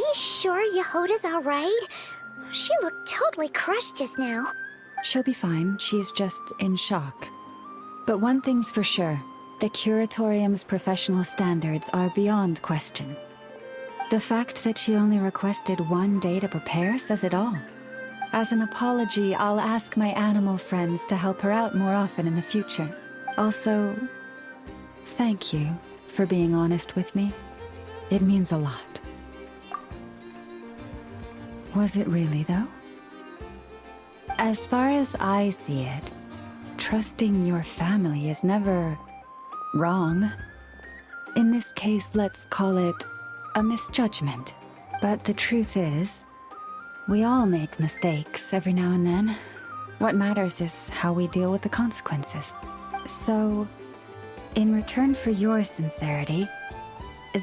you sure Yehoda's alright? She looked totally crushed just now. She'll be fine. She's just in shock. But one thing's for sure. The Curatorium's professional standards are beyond question. The fact that she only requested 1 day to prepare says it all. As an apology, I'll ask my animal friends to help her out more often in the future. Also, thank you for being honest with me. It means a lot. Was it really, though? As far as I see it, trusting your family is never wrong. In this case, let's call it a misjudgment. But the truth is, we all make mistakes every now and then. What matters is how we deal with the consequences. So, in return for your sincerity,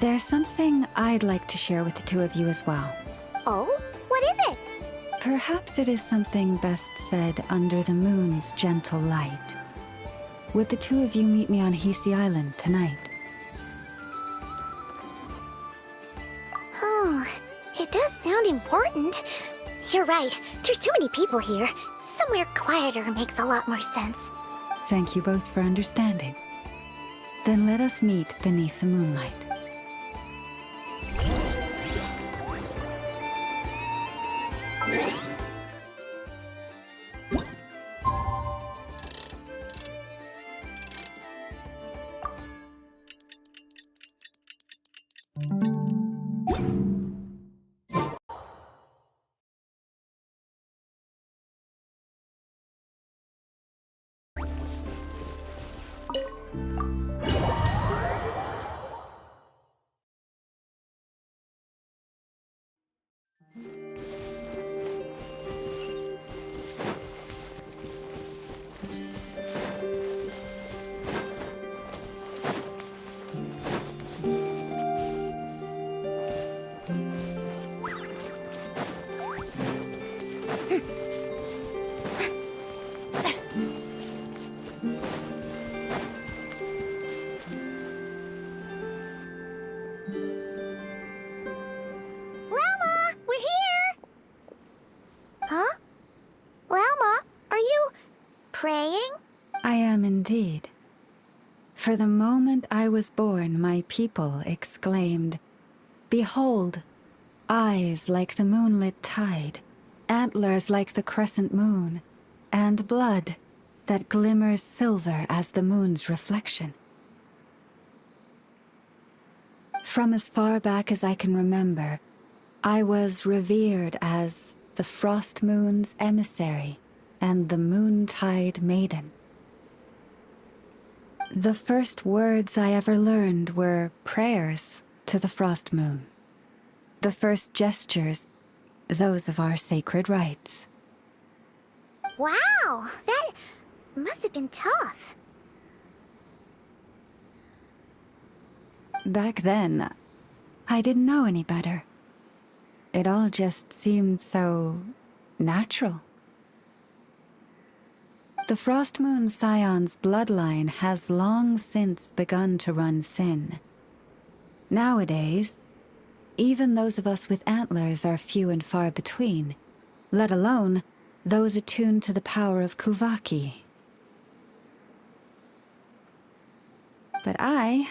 there's something I'd like to share with the two of you as well. Oh? What is it? Perhaps it is something best said under the moon's gentle light. Would the two of you meet me on Hisi Island tonight? Oh, it does sound important. You're right, there's too many people here. Somewhere quieter makes a lot more sense. Thank you both for understanding. Then let us meet beneath the moonlight. Praying? I am indeed. For the moment I was born, my people exclaimed, "Behold, eyes like the moonlit tide, antlers like the crescent moon, and blood that glimmers silver as the moon's reflection." From as far back as I can remember, I was revered as the Frost Moon's emissary and the Moontide Maiden. The first words I ever learned were prayers to the Frost Moon. The first gestures, those of our sacred rites. Wow, that must have been tough. Back then, I didn't know any better. It all just seemed so natural. The Frost Moon Scion's bloodline has long since begun to run thin. Nowadays, even those of us with antlers are few and far between, let alone those attuned to the power of Kuvaki. But I...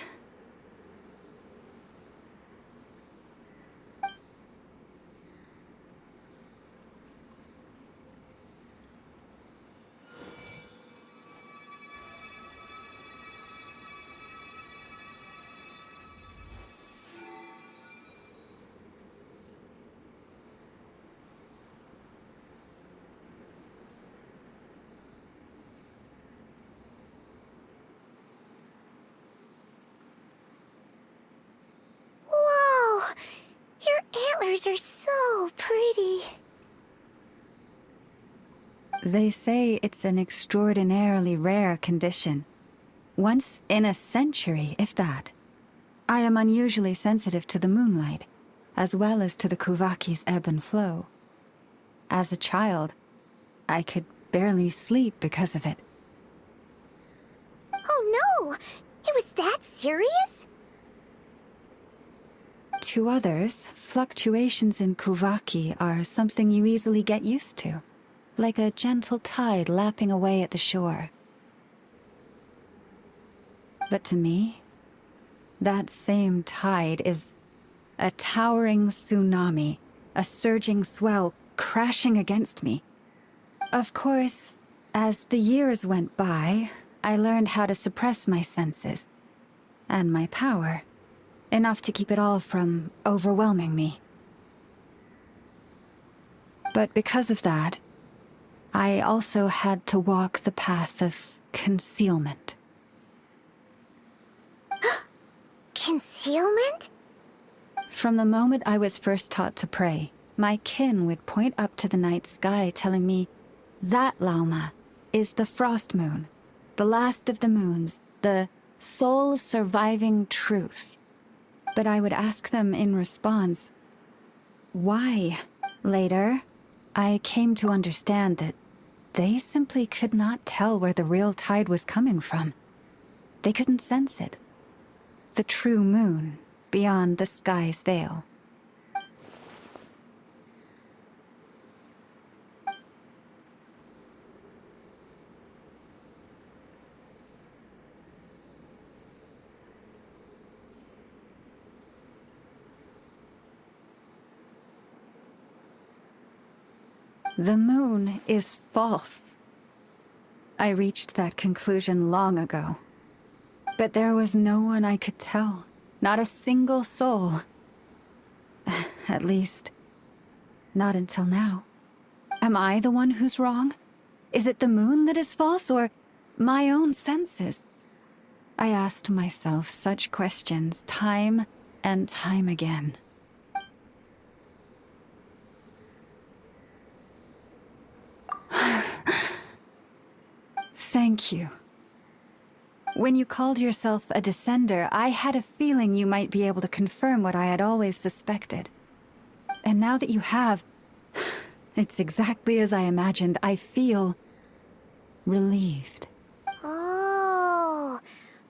Whoa! Your antlers are so pretty. They say it's an extraordinarily rare condition. Once in a century, if that. I am unusually sensitive to the moonlight, as well as to the Kuvaki's ebb and flow. As a child, I could barely sleep because of it. Oh no! It was that serious? To others, fluctuations in Kuvaki are something you easily get used to, like a gentle tide lapping away at the shore. But to me, that same tide is a towering tsunami, a surging swell crashing against me. Of course, as the years went by, I learned how to suppress my senses and my power, enough to keep it all from overwhelming me. But because of that, I also had to walk the path of concealment. Concealment? From the moment I was first taught to pray, my kin would point up to the night sky telling me, "That, Lauma, is the frost moon, the last of the moons, the sole surviving truth." But I would ask them in response, why? Later, I came to understand that they simply could not tell where the real tide was coming from. They couldn't sense it. The true moon beyond the sky's veil. The moon is false. I reached that conclusion long ago. But there was no one I could tell. Not a single soul. At least, not until now. Am I the one who's wrong? Is it the moon that is false, or my own senses? I asked myself such questions time and time again. Thank you. When you called yourself a descender, I had a feeling you might be able to confirm what I had always suspected. And now that you have, it's exactly as I imagined. I feel relieved. Oh,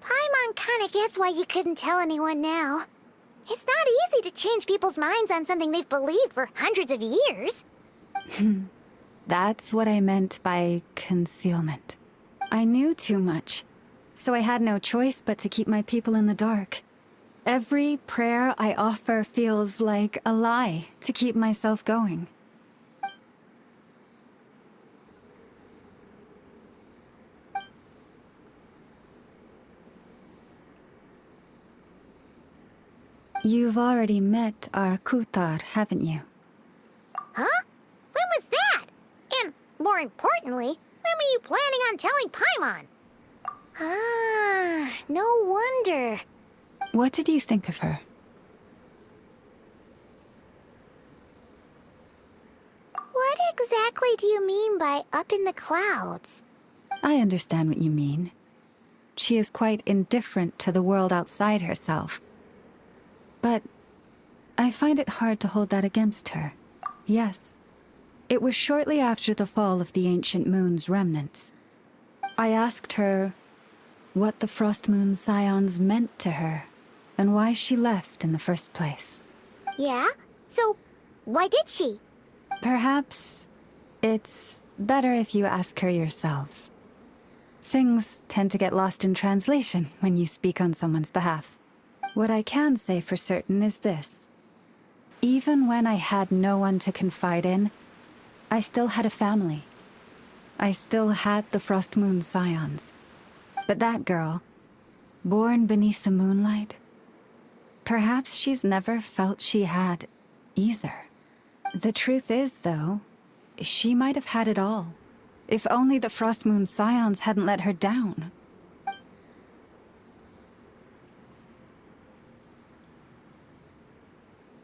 Paimon kinda gets why you couldn't tell anyone now. It's not easy to change people's minds on something they've believed for hundreds of years. That's what I meant by concealment. I knew too much, so I had no choice but to keep my people in the dark. Every prayer I offer feels like a lie to keep myself going. You've already met our Kutar, haven't you? Huh? When was that? And, more importantly, when were you planning on telling Paimon? Ah, no wonder. What did you think of her? What exactly do you mean by up in the clouds? I understand what you mean. She is quite indifferent to the world outside herself. But I find it hard to hold that against her. Yes, it was shortly after the fall of the ancient moon's remnants. I asked her what the Frost Moon Scions meant to her, and why she left in the first place. Yeah? So, why did she? Perhaps it's better if you ask her yourselves. Things tend to get lost in translation when you speak on someone's behalf. What I can say for certain is this. Even when I had no one to confide in, I still had a family. I still had the Frost Moon Scions. But that girl, born beneath the moonlight, perhaps she's never felt she had either. The truth is, though, she might have had it all, if only the Frost Moon Scions hadn't let her down.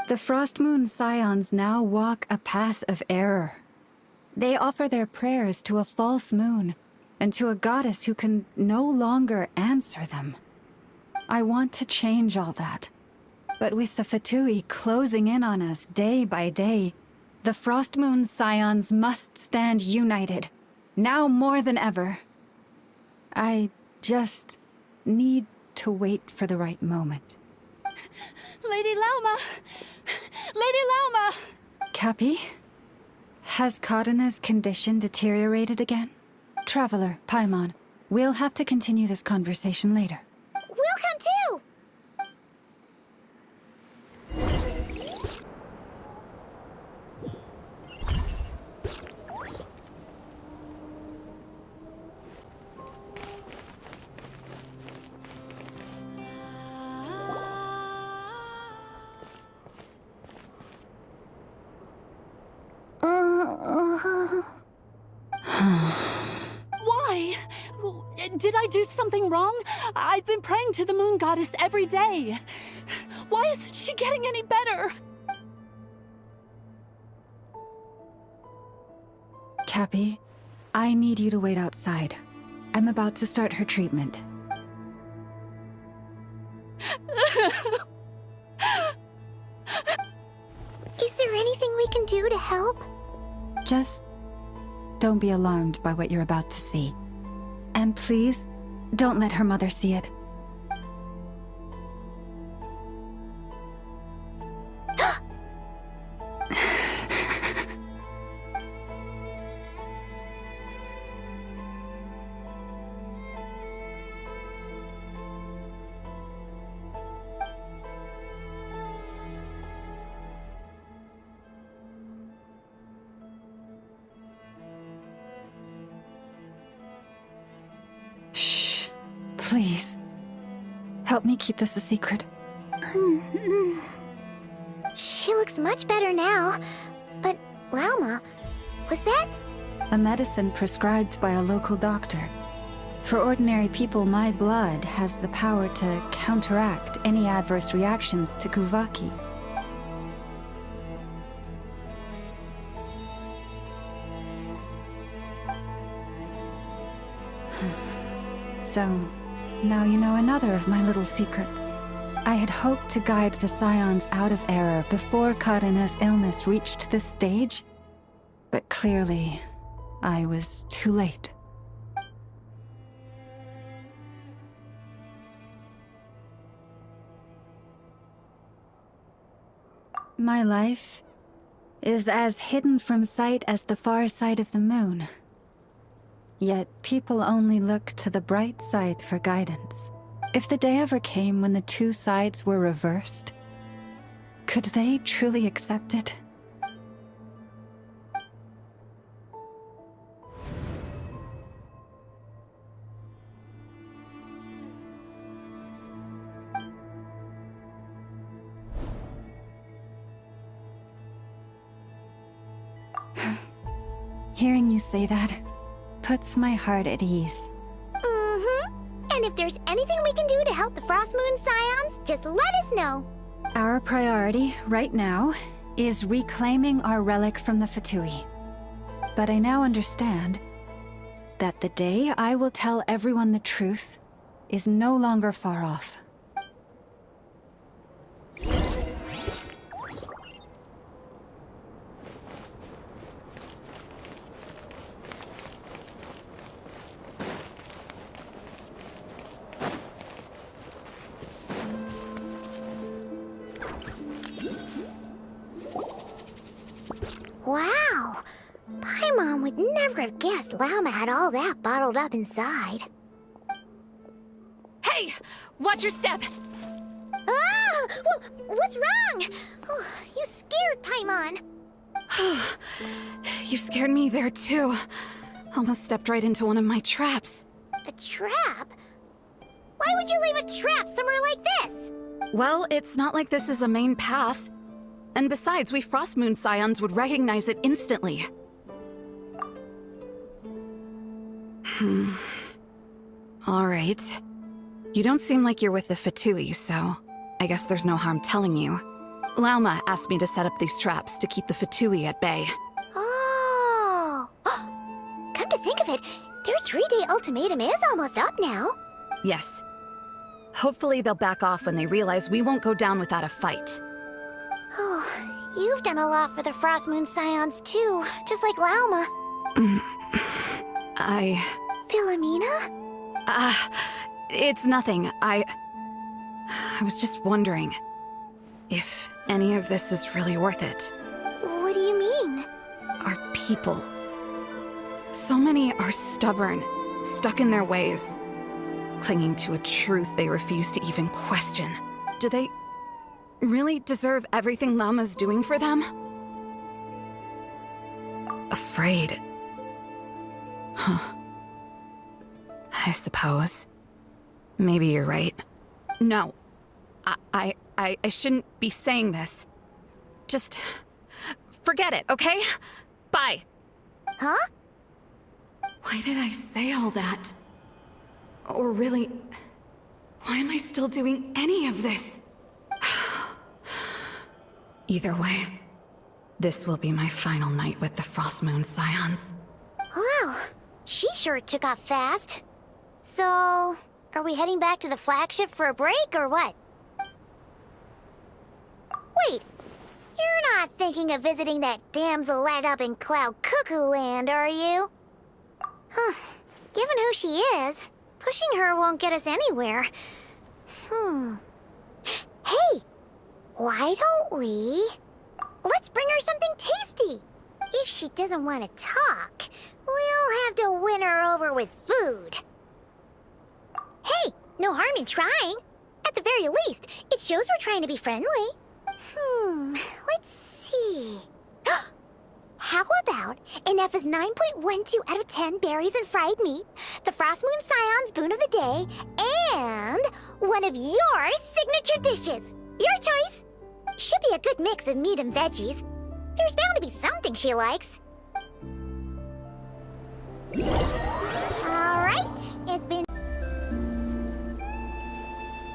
The Frost Moon Scions now walk a path of error. They offer their prayers to a false moon, and to a goddess who can no longer answer them. I want to change all that. But with the Fatui closing in on us day by day, the Frost Moon Scions must stand united, now more than ever. I just need to wait for the right moment. Lady Lauma! Lady Lauma! Cappy? Has Karina's condition deteriorated again? Traveler, Paimon, we'll have to continue this conversation later. We'll come too! Why? Did I do something wrong? I've been praying to the moon goddess every day. Why isn't she getting any better? Cappy, I need you to wait outside. I'm about to start her treatment. Is there anything we can do to help? Just don't be alarmed by what you're about to see. And please, don't let her mother see it. Shh. Please. Help me keep this a secret. She looks much better now. But, Lauma, was that? A medicine prescribed by a local doctor. For ordinary people, my blood has the power to counteract any adverse reactions to Kuvaki. So, now you know another of my little secrets. I had hoped to guide the Scions out of error before Karina's illness reached this stage, but clearly, I was too late. My life is as hidden from sight as the far side of the moon. Yet people only look to the bright side for guidance. If the day ever came when the two sides were reversed, could they truly accept it? Hearing you say that puts my heart at ease. And if there's anything we can do to help the Frost Moon Scions, just let us know. Our priority, right now, is reclaiming our relic from the Fatui. But I now understand that the day I will tell everyone the truth is no longer far off. Wow! Paimon would never have guessed Lauma had all that bottled up inside. Hey! Watch your step! Ah! What's wrong? Oh, you scared Paimon. You scared me there too. Almost stepped right into one of my traps. A trap? Why would you leave a trap somewhere like this? Well, it's not like this is a main path. And besides, we Frost Moon Scions would recognize it instantly. Alright. You don't seem like you're with the Fatui, so I guess there's no harm telling you. Lauma asked me to set up these traps to keep the Fatui at bay. Oh! Come to think of it, their 3-day ultimatum is almost up now. Yes. Hopefully they'll back off when they realize we won't go down without a fight. Oh, you've done a lot for the Frost Moon Scions too, just like Lauma. Philomena? It's nothing. I was just wondering if any of this is really worth it. What do you mean? Our people. So many are stubborn, stuck in their ways, clinging to a truth they refuse to even question. Do they really deserve everything Llama's doing for them? Afraid. Huh. I suppose. Maybe you're right. No. I shouldn't be saying this. Just forget it, okay? Bye. Huh? Why did I say all that? Or really, why am I still doing any of this? Either way, this will be my final night with the Frost Moon Scions. Wow, she sure took off fast. So, are we heading back to the flagship for a break, or what? Wait, you're not thinking of visiting that damselette up in Cloud Cuckoo Land, are you? Huh, given who she is, pushing her won't get us anywhere. Hey, why don't we... Let's bring her something tasty. If she doesn't want to talk, we'll have to win her over with food. Hey, no harm in trying. At the very least, it shows we're trying to be friendly. Let's see. How about Ineffa's 9.12 out of 10 berries and fried meat, the Frost Moon Scion's boon of the day, and one of your signature dishes. Your choice. Should be a good mix of meat and veggies. There's bound to be something she likes. Alright, it's been...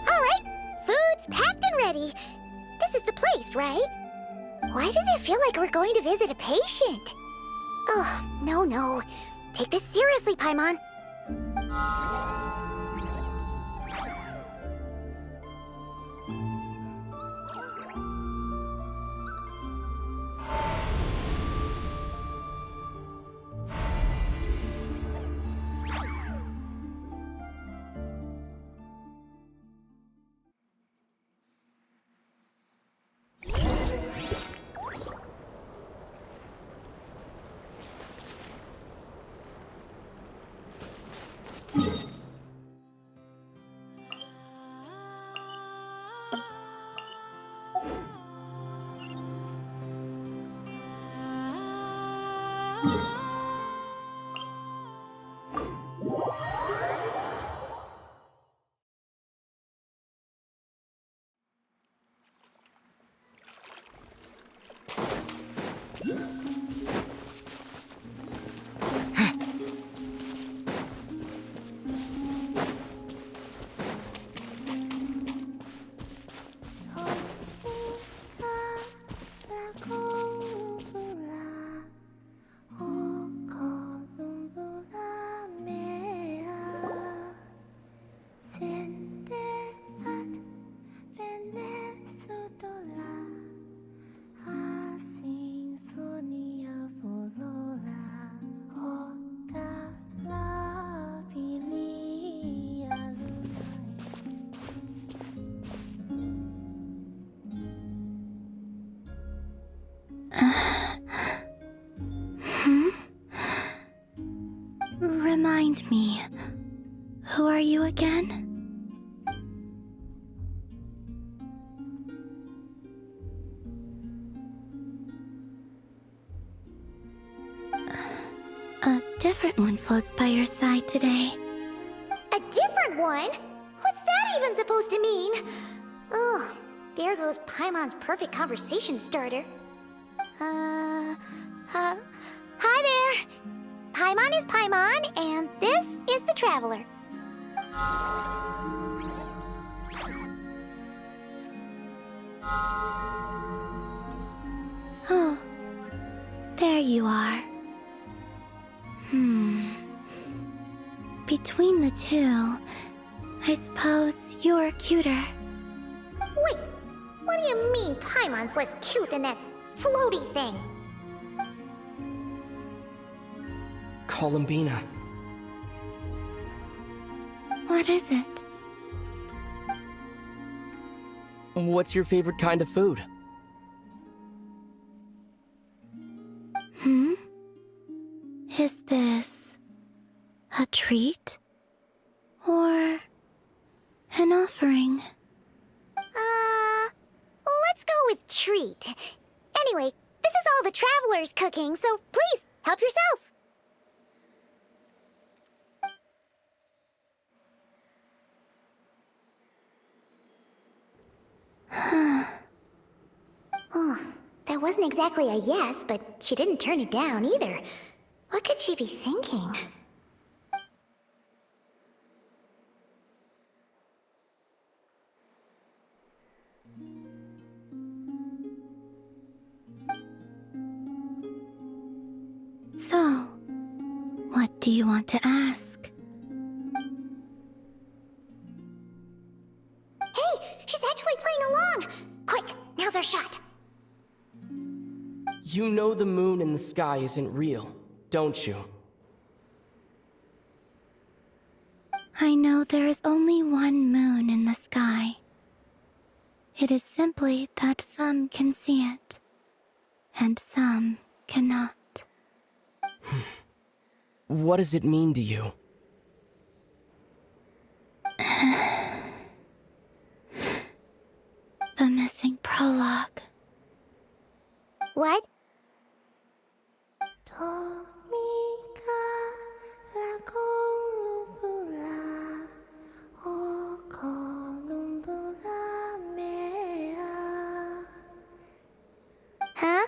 Alright, food's packed and ready. This is the place, right? Why does it feel like we're going to visit a patient? Oh, no. Take this seriously, Paimon. Remind me, who are you again? A different one floats by your side today. A different one? What's that even supposed to mean? Ugh, there goes Paimon's perfect conversation starter. Hi there! Paimon is Paimon, and this is the Traveler. Oh, there you are. Between the two, I suppose you're cuter. Wait, what do you mean Paimon's less cute than that floaty thing? Columbina. What is it? What's your favorite kind of food? Is this a treat? Or an offering? Let's go with treat. Anyway, this is all the travelers cooking, so please, help yourself. Oh, that wasn't exactly a yes, but she didn't turn it down either. What could she be thinking? So, what do you want to ask? Hey, she's actually playing along! Quick, now's our shot. You know the moon in the sky isn't real, don't you? I know there is only one moon in the sky. It is simply that some can see it, and some cannot. What does it mean to you? The missing prologue. What? Huh?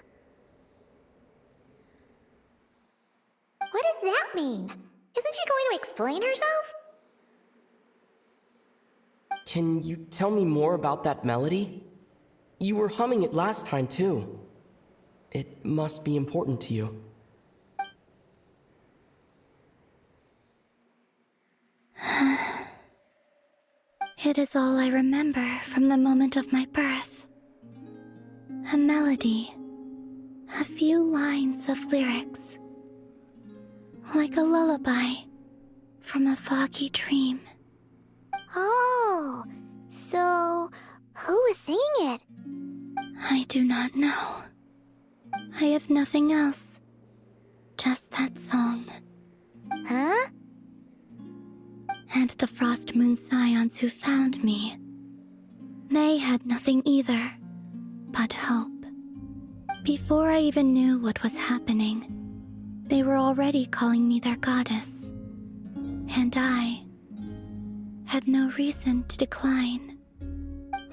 What does that mean? Isn't she going to explain herself? Can you tell me more about that melody? You were humming it last time, too. It must be important to you. It is all I remember from the moment of my birth. A melody. A few lines of lyrics. Like a lullaby from a foggy dream. Oh, so who was singing it? I do not know. I have nothing else. Just that song. Huh? And the Frost Moon Scions who found me. They had nothing either, but hope. Before I even knew what was happening, they were already calling me their goddess. And I had no reason to decline.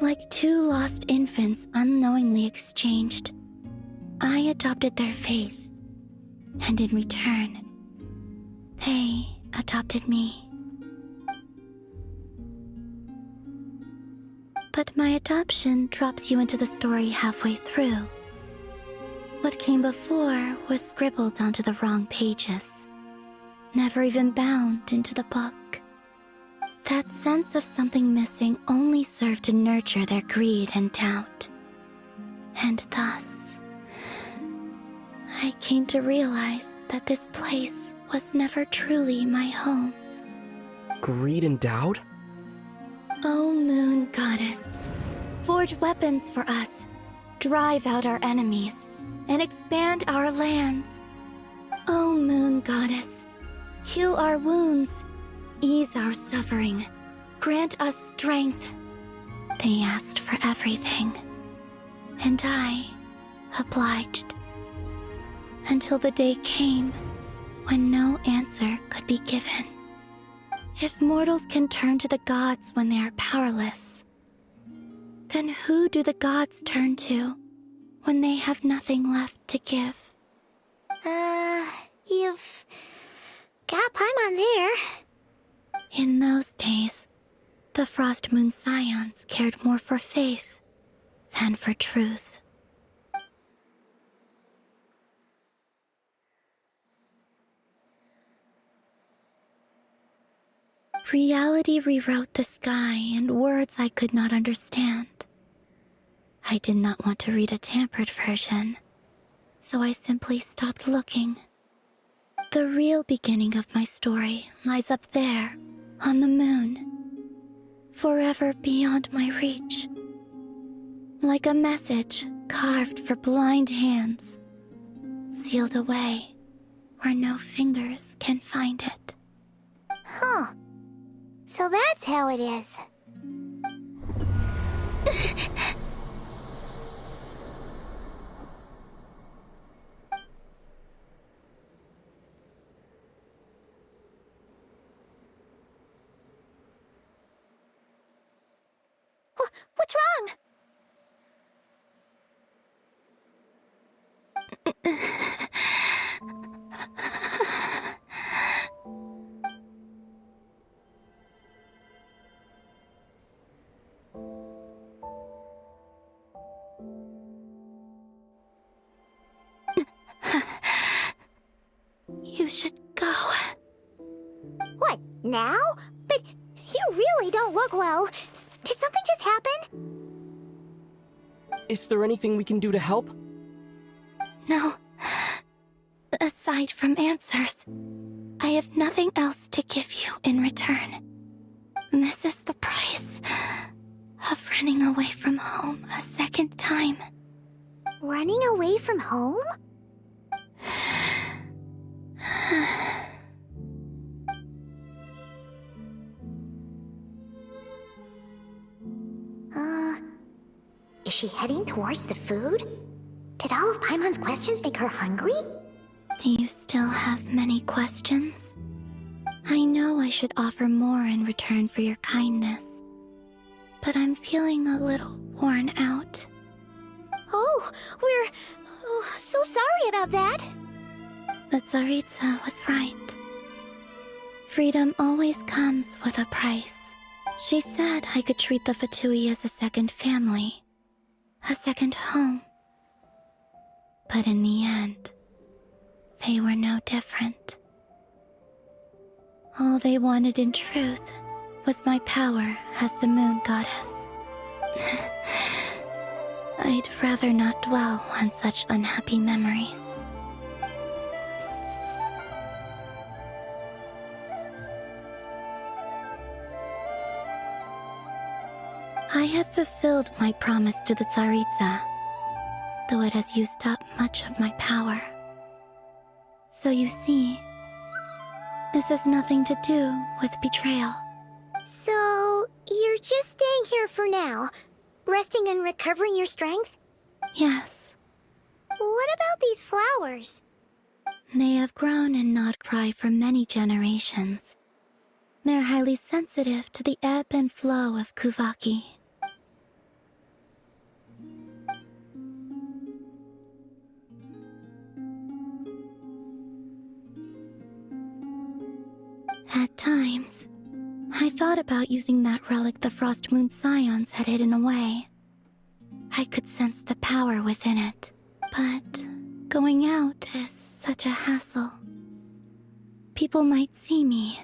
Like two lost infants unknowingly exchanged, I adopted their faith. And in return, they adopted me. But my adoption drops you into the story halfway through. What came before was scribbled onto the wrong pages, never even bound into the book. That sense of something missing only served to nurture their greed and doubt. And thus, I came to realize that this place was never truly my home. Greed and doubt? O Moon Goddess, forge weapons for us, drive out our enemies, and expand our lands. O Moon Goddess, heal our wounds, ease our suffering, grant us strength. They asked for everything, and I obliged. Until the day came when no answer could be given. If mortals can turn to the gods when they are powerless, then who do the gods turn to when they have nothing left to give? You've got Paimon there. In those days, the Frost Moon Scions cared more for faith than for truth. Reality rewrote the sky in words I could not understand. I did not want to read a tampered version, so I simply stopped looking. The real beginning of my story lies up there, on the moon, forever beyond my reach. Like a message carved for blind hands, sealed away where no fingers can find it. Huh. So that's how it is. What's wrong? You should go. What, now? But you really don't look well. Did something just happen? Is there anything we can do to help? No. Aside from answers, I have nothing else to give you in return. This is the price of running away from home a second time. Running away from home? Is she heading towards the food? Did all of Paimon's questions make her hungry? Do you still have many questions? I know I should offer more in return for your kindness, but I'm feeling a little worn out. Oh, we're so sorry about that. But Tsaritsa was right. Freedom always comes with a price. She said I could treat the Fatui as a second family, a second home. But in the end, they were no different. All they wanted in truth was my power as the moon goddess. I'd rather not dwell on such unhappy memories. I have fulfilled my promise to the Tsaritsa, though it has used up much of my power. So you see, this has nothing to do with betrayal. So, you're just staying here for now, resting and recovering your strength? Yes, What about these flowers? they have grown in Nod Cry for many generations. They're highly sensitive to the ebb and flow of Kuvaki. At times, I thought about using that relic the Frost Moon Scions had hidden away. I could sense the power within it, but going out is such a hassle. People might see me,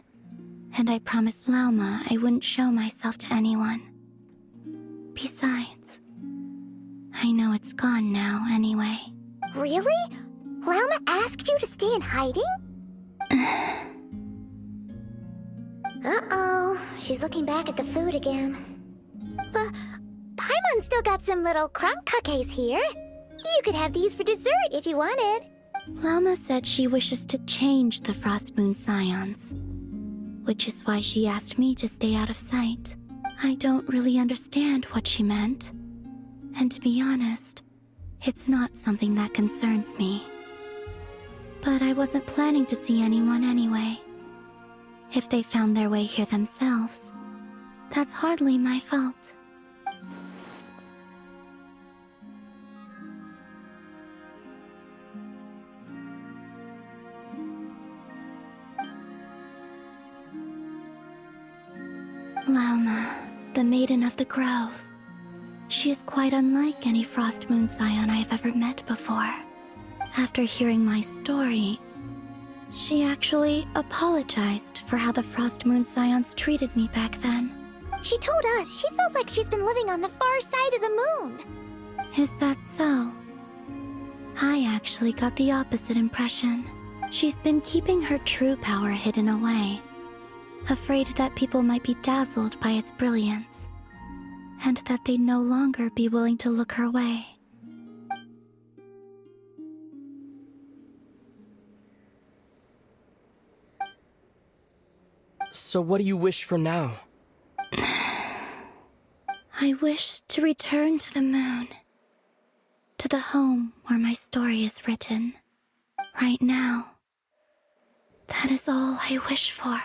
and I promised Lauma I wouldn't show myself to anyone. Besides, I know it's gone now anyway. Really? Lauma asked you to stay in hiding? Uh-oh, she's looking back at the food again. But Paimon still got some little crumb cupcakes here. You could have these for dessert if you wanted. Lauma said she wishes to change the Frost Moon Scions, which is why she asked me to stay out of sight. I don't really understand what she meant, and to be honest, it's not something that concerns me. But I wasn't planning to see anyone anyway. If they found their way here themselves, that's hardly my fault. Lauma, the Maiden of the Grove. She is quite unlike any Frost Moon Scion I have ever met before. After hearing my story, she actually apologized for how the Frost Moon Scions treated me back then. She told us she feels like she's been living on the far side of the moon. Is that so? I actually got the opposite impression. She's been keeping her true power hidden away, afraid that people might be dazzled by its brilliance. and that they'd no longer be willing to look her way. So what do you wish for now? I wish to return to the moon, to the home where my story is written. Right now, that is all I wish for.